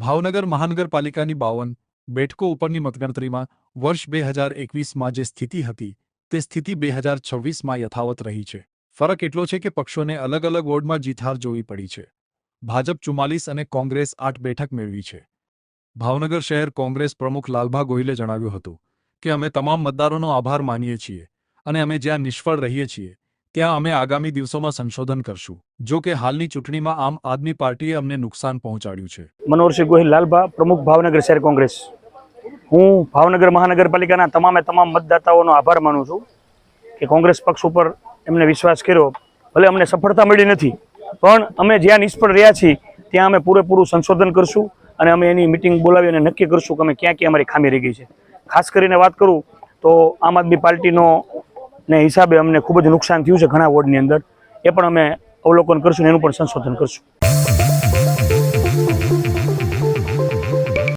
ભાવનગર મહાનગરપાલિકાની 52 બેઠકો ઉપરની મતગણતરીમાં વર્ષ 2021માં જે સ્થિતિ હતી તે સ્થિતિ 2026માં યથાવત રહી છે। ફરક એટલો છે કે પક્ષોને અલગ અલગ વોર્ડમાં જીતહાર જોવી પડી છે। ભાજપ 44 અને કોંગ્રેસ 8 બેઠક મેળવી છે। ભાવનગર શહેર કોંગ્રેસ પ્રમુખ લાલભા ગોહિલે જણાવ્યું હતું કે અમે તમામ મતદારોનો આભાર માનીએ છીએ અને અમે જ્યાં નિષ્ફળ રહીએ છીએ ત્યાં અમે આગામી દિવસોમાં સંશોધન કરશું। જો કે હાલની ચૂંટણીમાં આમ આદમી પાર્ટીએ અમને નુકસાન પહોંચાડ્યું છે। मनोहरसिंह गोहिल लालभा प्रमुख भावनगर शहर कांग्रेस। हूँ भावनगर महानगरपालिकाना તમામ મતદાતાઓનો આભાર માનું છું કે કોંગ્રેસ પક્ષ ઉપર એમને વિશ્વાસ કર્યો। ભલે અમને સફળતા મળી નથી પણ અમે જ્યાં નિષ્ફળ રહ્યા છીએ ત્યાં અમે પૂરેપૂરું સંશોધન કરશું અને અમે એની મીટિંગ બોલાવી અને નક્કી કરશું કે અમે ક્યાં ક્યાં અમારી ખામી રહી ગઈ છે। ખાસ કરીને વાત કરું તો આમ આદમી પાર્ટીનો ને હિસાબે અમને ખૂબ જ નુકસાન થયું છે ઘણા વોર્ડની અંદર, એ પણ અમે અવલોકન કરશું ને એનું પણ સંશોધન કરશું।